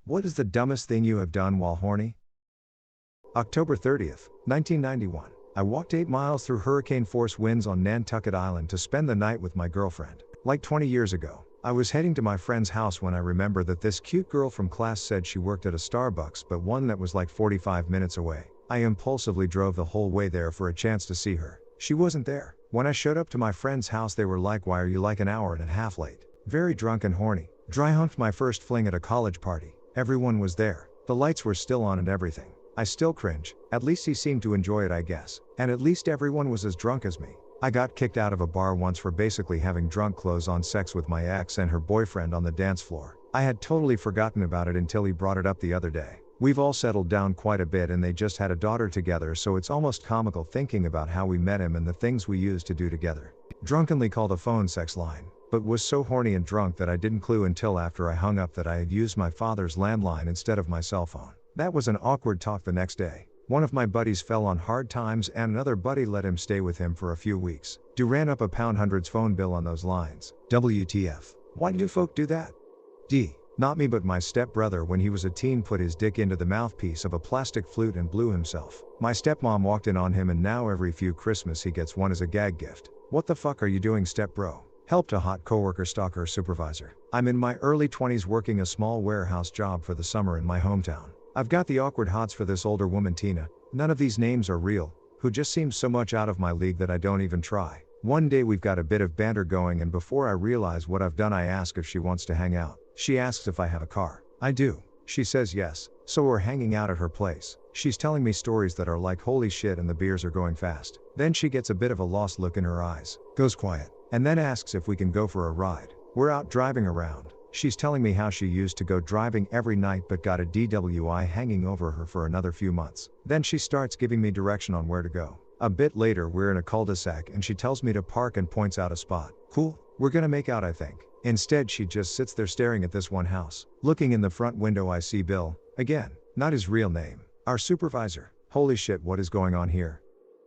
What is the dumbest thing you have done while horny? October 30th, 1991. I walked 8 miles through hurricane-force winds on Nantucket Island to spend the night with my girlfriend. Like 20 years ago, I was heading to my friend's house when I remember that this cute girl from class said she worked at a Starbucks, but one that was like 45 minutes away. I impulsively drove the whole way there for a chance to see her. She wasn't there. When I showed up to my friend's house, they were like, "Why are you like an hour and a half late?" Very drunk and horny. Dry humped my first fling at a college party. Everyone was there. The lights were still on and everything. I still cringe. At least he seemed to enjoy it, I guess. And at least everyone was as drunk as me. I got kicked out of a bar once for basically having drunk clothes on sex with my ex and her boyfriend on the dance floor. I had totally forgotten about it until he brought it up the other day. We've all settled down quite a bit and they just had a daughter together, so it's almost comical thinking about how we met him and the things we used to do together. Drunkenly called a phone sex line, but was so horny and drunk that I didn't clue until after I hung up that I had used my father's landline instead of my cell phone. That was an awkward talk the next day. One of my buddies fell on hard times and another buddy let him stay with him for a few weeks. Ran up a £100's phone bill on those lines. WTF. Why do folk do that? D. Not me, but my stepbrother when he was a teen put his dick into the mouthpiece of a plastic flute and blew himself. My stepmom walked in on him and now every few Christmas he gets one as a gag gift. What the fuck are you doing, stepbro? Helped a hot coworker stalk her supervisor. I'm in my early 20s working a small warehouse job for the summer in my hometown. I've got the awkward hots for this older woman, Tina, none of these names are real, who just seems so much out of my league that I don't even try. One day we've got a bit of banter going and before I realize what I've done I ask if she wants to hang out. She asks if I have a car. I do. She says yes, so we're hanging out at her place. She's telling me stories that are like holy shit and the beers are going fast. Then she gets a bit of a lost look in her eyes, goes quiet, and then asks if we can go for a ride. We're out driving around. She's telling me how she used to go driving every night but got a DWI hanging over her for another few months. Then she starts giving me direction on where to go. A bit later we're in a cul-de-sac and she tells me to park and points out a spot. Cool, we're gonna make out, I think. Instead she just sits there staring at this one house. Looking in the front window I see Bill, again, not his real name, our supervisor. Holy shit, what is going on here?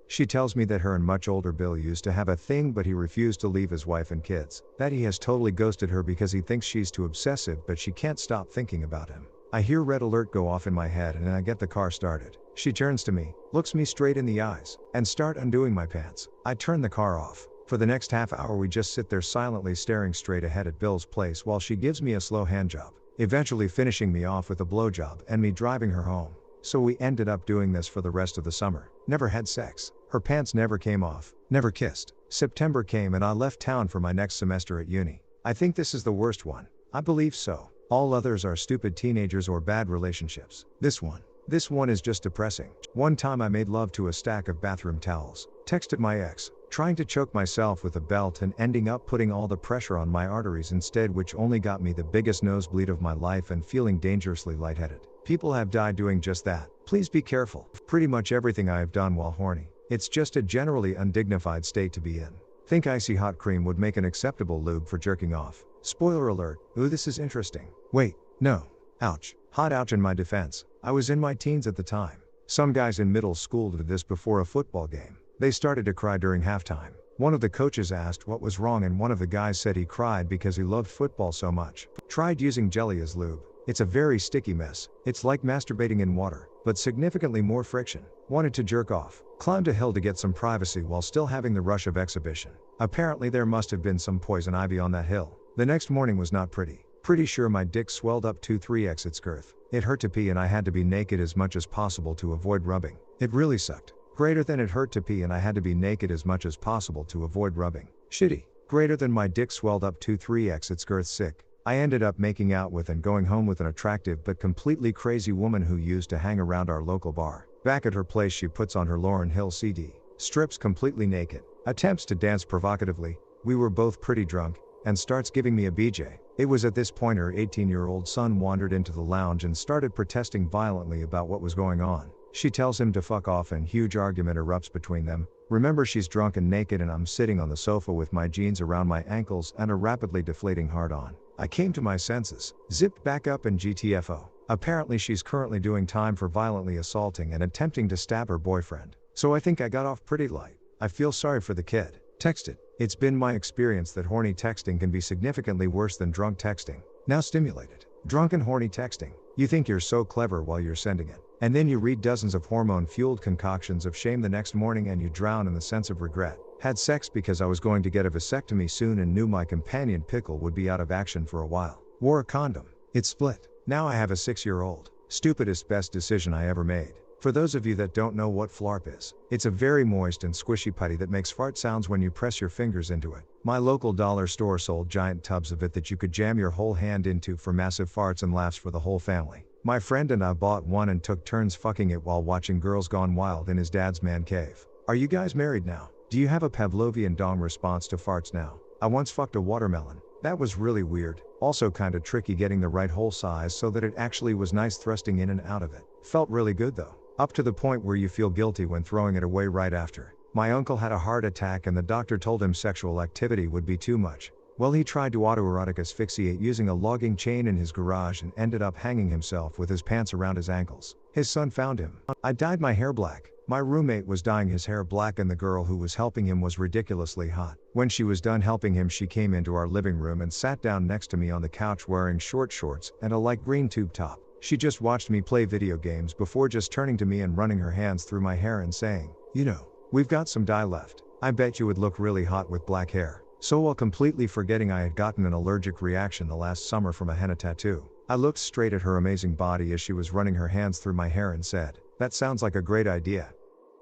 She tells me that her and much older Bill used to have a thing but he refused to leave his wife and kids. That he has totally ghosted her because he thinks she's too obsessive but she can't stop thinking about him. I hear red alert go off in my head and I get the car started. She turns to me, looks me straight in the eyes, and start undoing my pants. I turn the car off. For the next half hour we just sit there silently staring straight ahead at Bill's place while she gives me a slow handjob, eventually finishing me off with a blowjob and me driving her home. So we ended up doing this for the rest of the summer. Never had sex. Her pants never came off. Never kissed. September came and I left town for my next semester at uni. I think this is the worst one. I believe so. All others are stupid teenagers or bad relationships. This one is just depressing. One time I made love to a stack of bathroom towels. Texted my ex, trying to choke myself with a belt and ending up putting all the pressure on my arteries instead, which only got me the biggest nosebleed of my life and feeling dangerously lightheaded. People have died doing just that. Please be careful. Pretty much everything I have done while horny. It's just a generally undignified state to be in. Think icy hot cream would make an acceptable lube for jerking off. Spoiler alert, ooh, this is interesting. Wait, no. Ouch. Hot ouch in my defense. I was in my teens at the time. Some guys in middle school did this before a football game. They started to cry during halftime. One of the coaches asked what was wrong and one of the guys said he cried because he loved football so much. Tried using jelly as lube. It's a very sticky mess. It's like masturbating in water, but significantly more friction. Wanted to jerk off. Climbed a hill to get some privacy while still having the rush of exhibition. Apparently there must have been some poison ivy on that hill. The next morning was not pretty. Pretty sure my dick swelled up to 3x its girth. It hurt to pee and I had to be naked as much as possible to avoid rubbing. It really sucked. Greater than it hurt to pee and I had to be naked as much as possible to avoid rubbing. Shitty. Greater than my dick swelled up to 3x its girth. Sick. I ended up making out with and going home with an attractive but completely crazy woman who used to hang around our local bar. Back at her place she puts on her Lauryn Hill CD, strips completely naked, attempts to dance provocatively, we were both pretty drunk, and starts giving me a BJ. It was at this point her 18-year-old son wandered into the lounge and started protesting violently about what was going on. She tells him to fuck off and huge argument erupts between them. Remember, she's drunk and naked and I'm sitting on the sofa with my jeans around my ankles and a rapidly deflating hard-on. I came to my senses, zipped back up and GTFO. Apparently she's currently doing time for violently assaulting and attempting to stab her boyfriend. So I think I got off pretty light. I feel sorry for the kid. Texted. It's been my experience that horny texting can be significantly worse than drunk texting. Now stimulated. Drunk and horny texting. You think you're so clever while you're sending it. And then you read dozens of hormone-fueled concoctions of shame the next morning and you drown in the sense of regret. Had sex because I was going to get a vasectomy soon and knew my companion pickle would be out of action for a while. Wore a condom. It split. Now I have a 6-year-old. Stupidest best decision I ever made. For those of you that don't know what flarp is, it's a very moist and squishy putty that makes fart sounds when you press your fingers into it. My local dollar store sold giant tubs of it that you could jam your whole hand into for massive farts and laughs for the whole family. My friend and I bought one and took turns fucking it while watching Girls Gone Wild in his dad's man cave. Are you guys married now? Do you have a Pavlovian dong response to farts now? I once fucked a watermelon. That was really weird. Also kinda tricky getting the right hole size so that it actually was nice thrusting in and out of it. Felt really good though. Up to the point where you feel guilty when throwing it away right after. My uncle had a heart attack and the doctor told him sexual activity would be too much. Well, he tried to autoerotic asphyxiate using a logging chain in his garage and ended up hanging himself with his pants around his ankles. His son found him. I dyed my hair black. My roommate was dyeing his hair black and the girl who was helping him was ridiculously hot. When she was done helping him, she came into our living room and sat down next to me on the couch wearing short shorts and a light green tube top. She just watched me play video games before just turning to me and running her hands through my hair and saying, "You know, we've got some dye left. I bet you would look really hot with black hair." So while completely forgetting I had gotten an allergic reaction the last summer from a henna tattoo, I looked straight at her amazing body as she was running her hands through my hair and said, "That sounds like a great idea."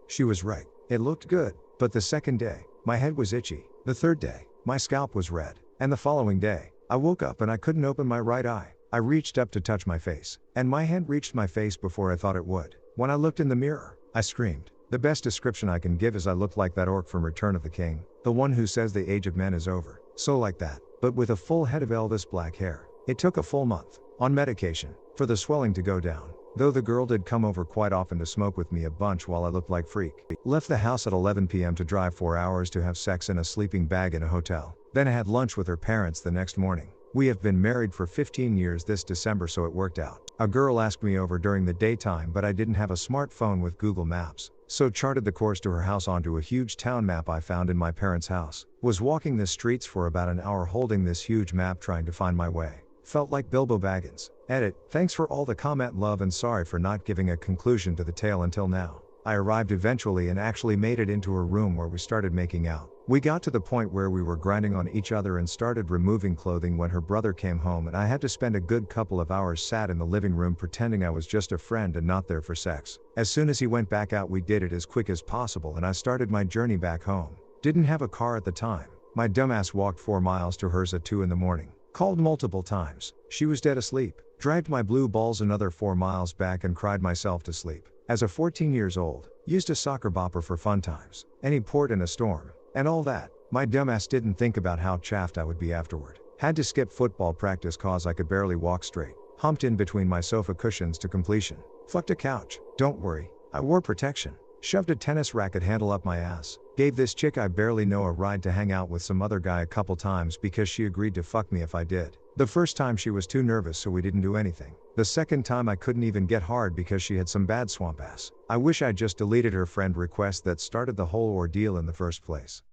She was right. It looked good, but the second day, my head was itchy. The third day, my scalp was red. And the following day, I woke up and I couldn't open my right eye. I reached up to touch my face, and my hand reached my face before I thought it would. When I looked in the mirror, I screamed. The best description I can give is I looked like that orc from Return of the King, the one who says the age of men is over. So like that, but with a full head of Elvis black hair. It took a full month, on medication, for the swelling to go down. Though the girl did come over quite often to smoke with me a bunch while I looked like freak. Left the house at 11 p.m. to drive 4 hours to have sex in a sleeping bag in a hotel. Then I had lunch with her parents the next morning. We have been married for 15 years this December, so it worked out. A girl asked me over during the daytime, but I didn't have a smartphone with Google Maps, so charted the course to her house onto a huge town map I found in my parents' house. Was walking the streets for about an hour holding this huge map trying to find my way. Felt like Bilbo Baggins. Edit, thanks for all the comment love and sorry for not giving a conclusion to the tale until now. I arrived eventually and actually made it into her room where we started making out. We got to the point where we were grinding on each other and started removing clothing when her brother came home and I had to spend a good couple of hours sat in the living room pretending I was just a friend and not there for sex. As soon as he went back out, we did it as quick as possible and I started my journey back home. Didn't have a car at the time. My dumbass walked 4 miles to hers at 2 in the morning. Called multiple times. She was dead asleep. Dragged my blue balls another 4 miles back and cried myself to sleep. As a 14 years old, used a soccer bopper for fun times. Any port in a storm. And all that. My dumbass didn't think about how chaffed I would be afterward. Had to skip football practice cause I could barely walk straight. Humped in between my sofa cushions to completion. Fucked a couch. Don't worry. I wore protection. Shoved a tennis racket handle up my ass. Gave this chick I barely know a ride to hang out with some other guy a couple times because she agreed to fuck me if I did. The first time she was too nervous so we didn't do anything. The second time I couldn't even get hard because she had some bad swamp ass. I wish I'd just deleted her friend request that started the whole ordeal in the first place.